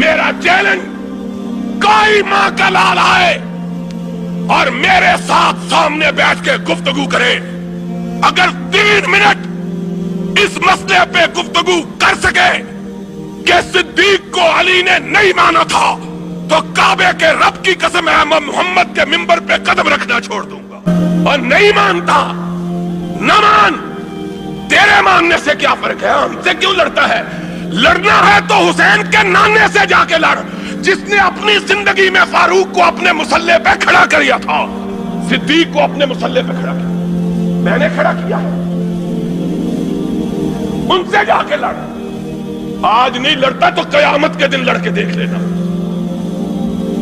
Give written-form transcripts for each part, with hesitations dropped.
میرا چیلنج، کوئی ماں کا لال آئے اور میرے ساتھ سامنے بیٹھ کے گفتگو کرے، اگر 3 منٹ اس مسئلے پہ گفتگو کر سکے کہ صدیق کو علی نے نہیں مانا تھا تو کعبے کے رب کی قسم ہے میں محمد کے منبر پہ قدم رکھنا چھوڑ دوں گا۔ اور نہیں مانتا، نہ مان، تیرے ماننے سے کیا فرق ہے؟ ہم سے کیوں لڑتا ہے؟ لڑنا ہے تو حسین کے نانے سے جا کے لڑ، جس نے اپنی زندگی میں فاروق کو اپنے مسلح پہ کھڑا کیا تھا، صدیق کو اپنے مسلح پہ کھڑا کیا، میں نے کھڑا کیا، ان سے جا کے لڑ۔ آج نہیں لڑتا تو قیامت کے دن لڑ کے دیکھ لینا،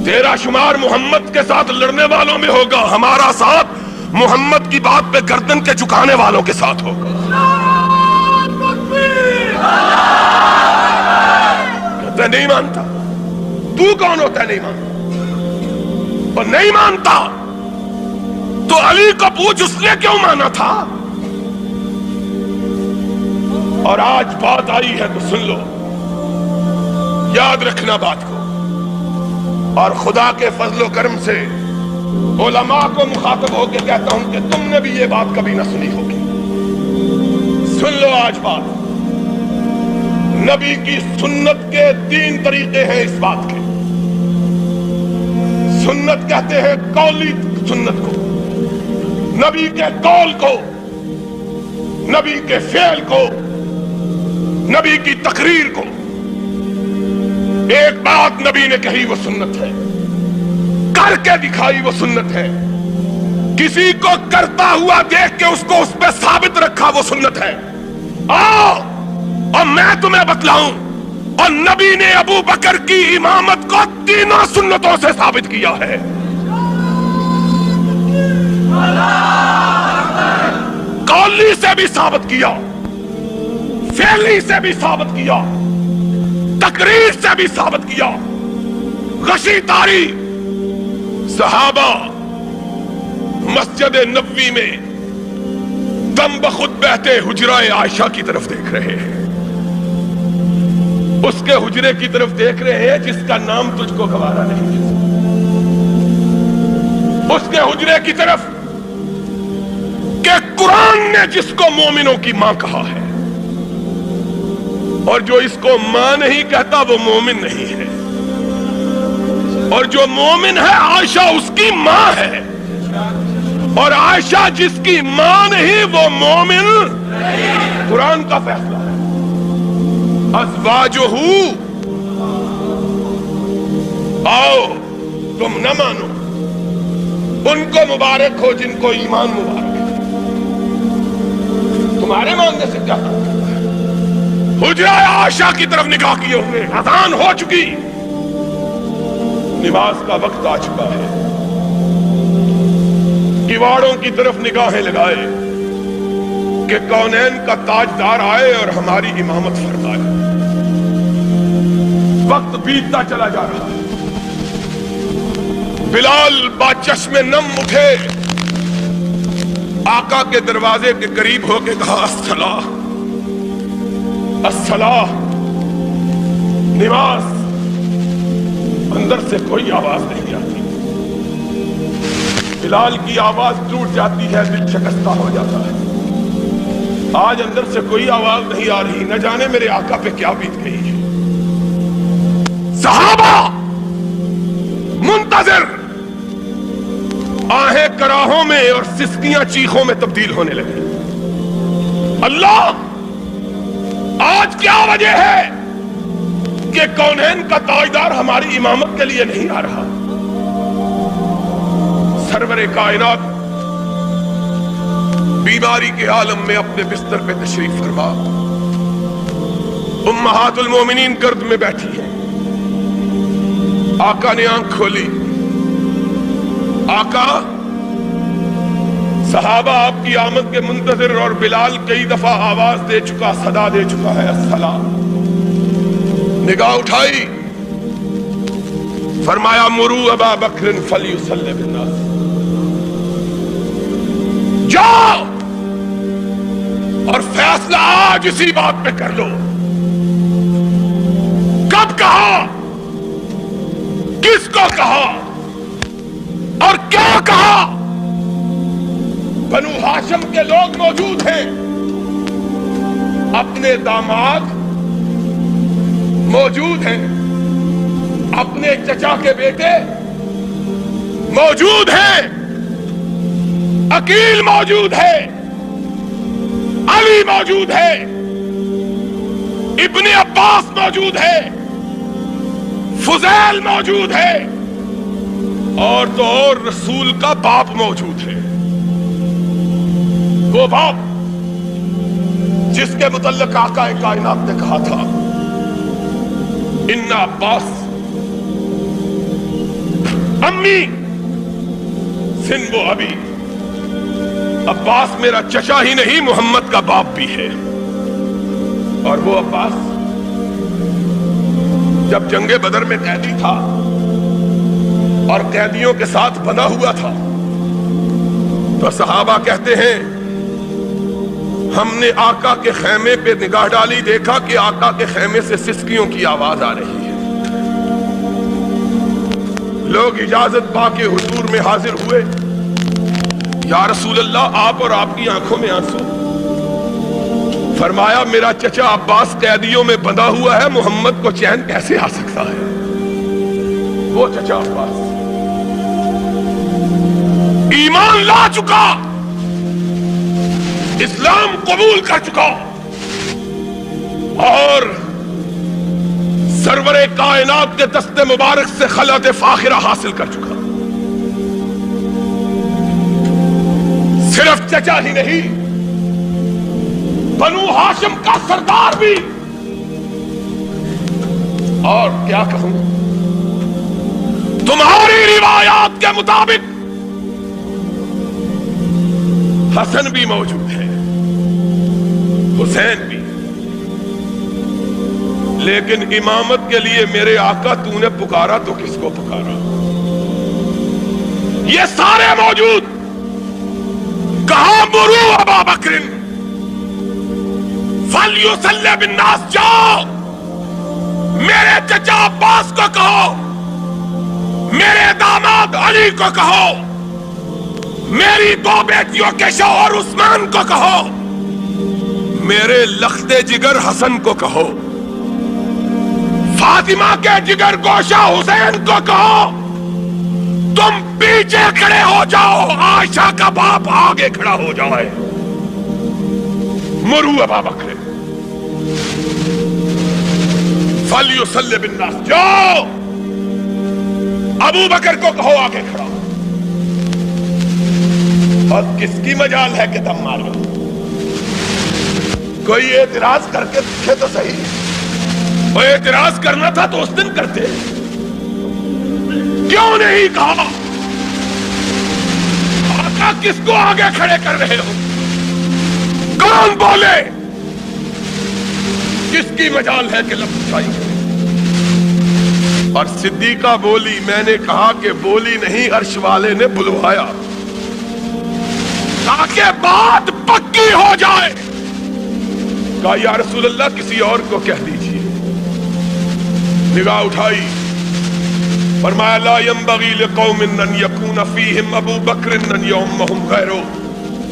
تیرا شمار محمد کے ساتھ لڑنے والوں میں ہوگا، ہمارا ساتھ محمد کی بات پہ گردن کے جھکانے والوں کے ساتھ ہوگا۔ کہتا نہیں مانتا، تو کون ہوتا ہے نہیں مانتا؟ اور نہیں مانتا تو علی کو پوچھ اس نے کیوں مانا تھا؟ اور آج بات آئی ہے تو سن لو، یاد رکھنا بات کو، اور خدا کے فضل و کرم سے علماء کو مخاطب ہو کے کہتا ہوں کہ تم نے بھی یہ بات کبھی نہ سنی ہوگی، سن لو آج بات۔ نبی کی سنت کے 3 طریقے ہیں اس بات کے۔ سنت کہتے ہیں قولی سنت کو، نبی کے قول کو، نبی کے فعل کو، نبی کی تقریر کو۔ ایک بات نبی نے کہی وہ سنت ہے، کر کے دکھائی وہ سنت ہے، کسی کو کرتا ہوا دیکھ کے اس کو اس پہ ثابت رکھا وہ سنت ہے۔ آؤ اور میں تمہیں بتلاؤں، اور نبی نے ابو بکر کی امامت کو 3 سنتوں سے ثابت کیا ہے۔ قولی سے بھی ثابت کیا، فعلی سے بھی ثابت کیا، تقریر سے بھی ثابت کیا۔ غشی تاریخ صحابہ مسجد نبوی میں دم بخود بہتے حجرہ عائشہ کی طرف دیکھ رہے ہیں، اس کے حجرے کی طرف دیکھ رہے ہیں جس کا نام تجھ کو گوارا نہیں ہے، اس کے حجرے کی طرف کہ قرآن نے جس کو مومنوں کی ماں کہا ہے، اور جو اس کو ماں نہیں کہتا وہ مومن نہیں ہے، اور جو مومن ہے عائشہ اس کی ماں ہے، اور عائشہ جس کی ماں نہیں وہ مومن نہیں۔ قرآن کا فیصلہ ہے۔ ازواجہ، آؤ تم نہ مانو، ان کو مبارک ہو جن کو ایمان مبارک ہے، تمہارے ماننے سے کیا کرتا ہے؟ حجرہ عائشہ کی طرف نگاہ کیے ہوئے، اذان ہو چکی، نماز کا وقت آ چکا ہے، کیواڑوں کی طرف نگاہیں لگائے کہ کونین کا تاجدار آئے اور ہماری امامت فرمائے۔ وقت بیتتا چلا جا رہا ہے، بلال با چشم نم اٹھے، آقا کے دروازے کے قریب ہو کے کہا الصلاۃ الصلاۃ، نماز۔ اندر سے کوئی آواز نہیں آتی، بلال کی آواز ٹوٹ جاتی ہے، دل شکستہ ہو جاتا ہے۔ آج اندر سے کوئی آواز نہیں آ رہی، نہ جانے میرے آقا پہ کیا بیت گئی ہے۔ صحابہ منتظر، آہیں کراہوں میں اور سسکیاں چیخوں میں تبدیل ہونے لگی۔ اللہ، آج کیا وجہ ہے کہ کونین کا تاجدار ہماری امامت کے لیے نہیں آ رہا؟ سرور کائنات بیماری کے عالم میں اپنے بستر پہ تشریف فرما، امہات المومنین گرد میں بیٹھی ہیں، آقا نے آنکھ کھولی۔ آقا، صحابہ آپ کی آمد کے منتظر، اور بلال کئی دفعہ آواز دے چکا، صدا دے چکا ہے الصلاۃ۔ نگاہ اٹھائی، فرمایا مروا ابا بکر فلیصلی بالناس، جاؤ اور فیصلہ آج اسی بات پہ کر لو۔ کب کہا؟ کس کو کہا اور کیا کہا؟ بنو ہاشم کے لوگ موجود ہیں، اپنے داماد موجود ہیں، اپنے چچا کے بیٹے موجود ہیں، عقیل موجود ہے، علی موجود ہے، ابن عباس موجود ہے، فضیل موجود ہے، اور تو اور رسول کا باپ موجود ہے، وہ باپ جس کے متعلق آقا کائنات نے کہا تھا ان عباس امی سن وہ ابھی، عباس میرا چچا ہی نہیں محمد کا باپ بھی ہے۔ اور وہ عباس جب جنگ بدر میں قیدی تھا اور قیدیوں کے ساتھ بندھا ہوا تھا تو صحابہ کہتے ہیں ہم نے آقا کے خیمے پہ نگاہ ڈالی، دیکھا کہ آقا کے خیمے سے سسکیوں کی آواز آ رہی ہے۔ لوگ اجازت پا کے حضور میں حاضر ہوئے، یا رسول اللہ آپ اور آپ کی آنکھوں میں آنسو۔ فرمایا میرا چچا عباس قیدیوں میں بندھا ہوا ہے، محمد کو چین کیسے آ سکتا ہے؟ وہ چچا عباس ایمان لا چکا، اسلام قبول کر چکا اور سرور کائنات کے دست مبارک سے خلعت فاخرہ حاصل کر چکا۔ صرف چچا ہی نہیں، بنو ہاشم کا سردار بھی۔ اور کیا کہوں، تمہاری روایات کے مطابق حسن بھی موجود ہے، حسین بھی، لیکن امامت کے لیے میرے آقا تو نے پکارا تو کس کو پکارا؟ یہ سارے موجود، کہاں مرو ابا بکر فلیصلی بالناس، جاؤ میرے چچا عباس کو کہو، میرے داماد علی کو کہو، میری دو بیٹیوں کے شوہر عثمان کو کہو، میرے لخت جگر حسن کو کہو، فاطمہ کے جگر گوشہ حسین کو کہو تم پیچھے کھڑے ہو جاؤ، عائشہ کا باپ آگے کھڑا ہو جائے۔ مرو ابا بکر فلیصلی بالناس، جاؤ ابو بکر کو کہو آگے کھڑا۔ اور کس کی مجال ہے کہ دم مارو؟ کوئی اعتراض کر کے دیکھے تو صحیح، وہ اعتراض کرنا تھا تو اس دن کرتے، کیوں نہیں کہا؟ آقا کس کو آگے کھڑے کر رہے ہو؟ کون بولے؟ کس کی مجال ہے کہ لفظ اٹھائیں؟ اور صدیقہ بولی، میں نے کہا کہ بولی نہیں، عرش والے نے بلوایا تاکہ بات پکی ہو جائے۔ کہا یا رسول اللہ کسی اور کو کہہ دیجیے۔ نگاہ اٹھائی، فرمایا لا ينبغي لقوم ان يكون فيهم ابو بکر ان يؤمهم غيره،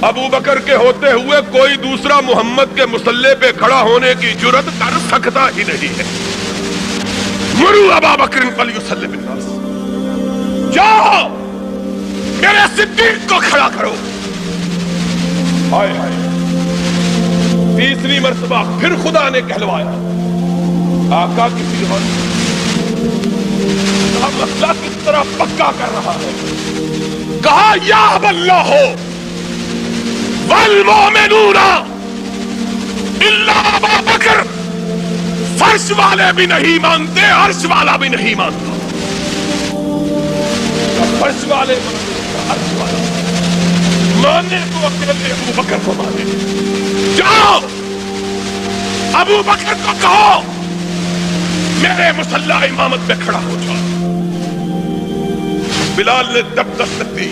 ابو بکر کے ہوتے ہوئے کوئی دوسرا محمد کے مصلی پہ کھڑا ہونے کی جرات کر سکتا ہی نہیں ہے۔ مرو ابا بکر فلیصلی بالناس، جاؤ میرے صدیق کو کھڑا کرو۔ ہائے ہائے، تیسری مرتبہ پھر خدا نے کہلوایا، آقا کسی اور مسئلہ کس طرح پکا کر رہا ہے۔ کہا یا اللہ والمؤمنون الا ابا بکر، فرش والے بھی نہیں مانتے، عرش والا بھی نہیں مانتا۔ فرش والے عرش والا ماننے کو اکیلے ابو بکر کو مانے۔ جاؤ ابو بکر کو کہو میرے مصلی امامت پہ کھڑا ہو جاؤ۔ بلال نے تب دستک دی،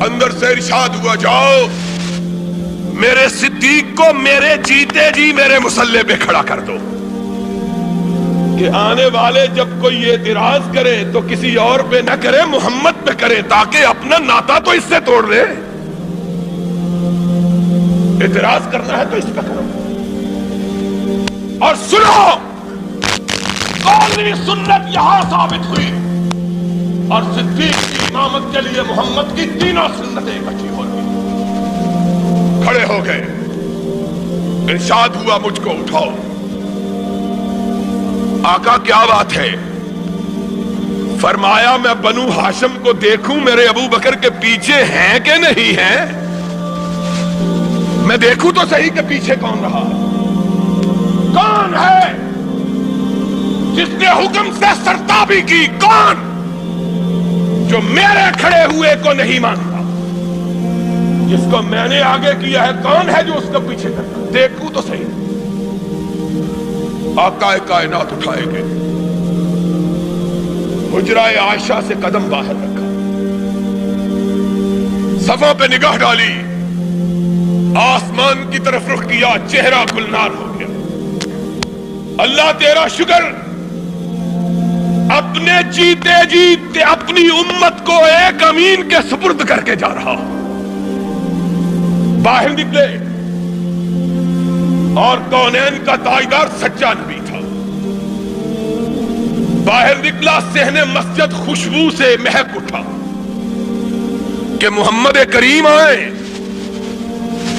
اندر سے ارشاد ہوا جاؤ میرے صدیق کو میرے جیتے جی میرے مصلی پہ کھڑا کر دو۔ کہ آنے والے جب کوئی اعتراض کرے تو کسی اور پہ نہ کرے، محمد پہ کرے، تاکہ اپنا ناتا تو اس سے توڑ لے۔ اعتراض کرنا ہے تو اس پہ کرو۔ اور سنو، قولی سنت یہاں ثابت ہوئی، اور صدیق کی امامت کے لیے محمد کی تینوں سنتیں اکٹھی ہو گئی۔ کھڑے ہو گئے، ارشاد ہوا مجھ کو اٹھاؤ۔ آقا کیا بات ہے؟ فرمایا میں بنو ہاشم کو دیکھوں میرے ابو بکر کے پیچھے ہیں کہ نہیں ہیں؟ میں دیکھوں تو صحیح کہ پیچھے کون رہا ہے، کون ہے جس نے حکم سے سرتابی کی، کون جو میرے کھڑے ہوئے کو نہیں مانتا، جس کو میں نے آگے کیا ہے، کون ہے جو اس کو پیچھے کرتا؟ دیکھوں تو صحیح۔ آقا کائنات اٹھائے گئے، حجرہ عائشہ سے قدم باہر رکھا، صفوں پہ نگاہ ڈالی، آسمان کی طرف رخ کیا، چہرہ گلنار ہو گیا۔ اللہ تیرا شکر، اپنے جیتے جیتے اپنی امت کو ایک امین کے سپرد کر کے جا رہا۔ باہر نکلے اور کونین کا تاجدار سچا نبی تھا۔ باہر نکلا، صحن مسجد خوشبو سے مہک اٹھا کہ محمد کریم آئے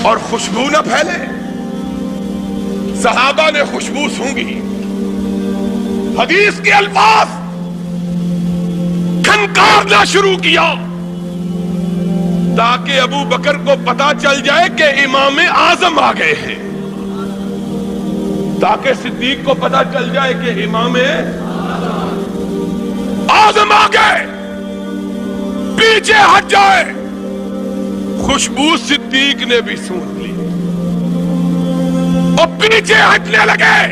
اور خوشبو نہ پھیلے۔ صحابہ نے خوشبو سونگھی، حدیث کے الفاظ کھنکارنا شروع کیا تاکہ ابو بکر کو پتا چل جائے کہ امام اعظم آ گئے ہیں، تاکہ صدیق کو پتا چل جائے کہ امام اعظم آ گئے، پیچھے ہٹ جائے۔ خوشبو صدیق نے بھی سونگ لی اور پیچھے ہٹنے لگے۔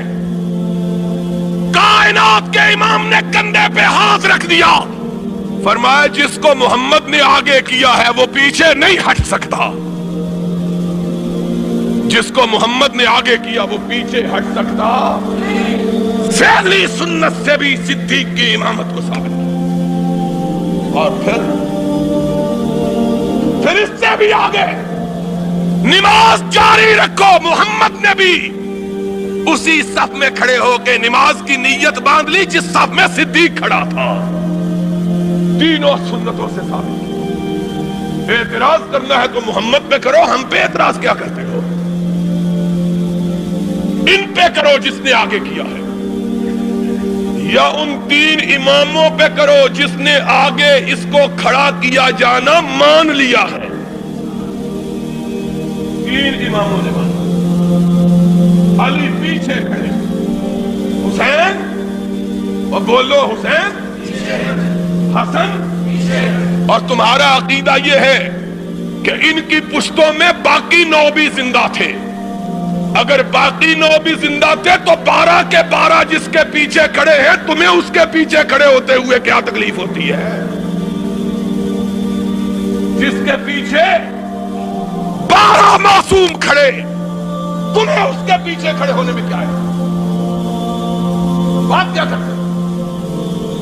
کائنات کے امام نے کندھے پہ ہاتھ رکھ دیا، فرمایا جس کو محمد نے آگے کیا ہے وہ پیچھے نہیں ہٹ سکتا، جس کو محمد نے آگے کیا وہ پیچھے ہٹ سکتا۔ فعلی سنت سے بھی صدیق کی امامت کو ثابت کیا، اور پھر اس سے بھی آگے نماز جاری رکھو۔ محمد نے بھی اسی صف میں کھڑے ہو کے نماز کی نیت باندھ لی جس صف میں صدیق کھڑا تھا۔ تینوں سنتوں سے ثابت۔ اعتراض کرنا ہے تو محمد پہ کرو، ہم پہ اعتراض کیا کرتے ہو؟ ان پہ کرو جس نے آگے کیا ہے، یا ان تین اماموں پہ کرو جس نے آگے اس کو کھڑا کیا جانا مان لیا ہے۔ تین اماموں نے مانا، علی پیچھے کھڑے، حسین، اور بولو حسین، حسن، اور تمہارا عقیدہ یہ ہے کہ ان کی پشتوں میں باقی 9 بھی زندہ تھے۔ اگر باقی 9 بھی زندہ تھے تو 12 کے 12 جس کے پیچھے کھڑے ہیں، تمہیں اس کے پیچھے کھڑے ہوتے ہوئے کیا تکلیف ہوتی ہے؟ جس کے پیچھے 12 معصوم کھڑے، تمہیں اس کے پیچھے کھڑے ہونے میں کیا ہے؟ بات کیا کرتے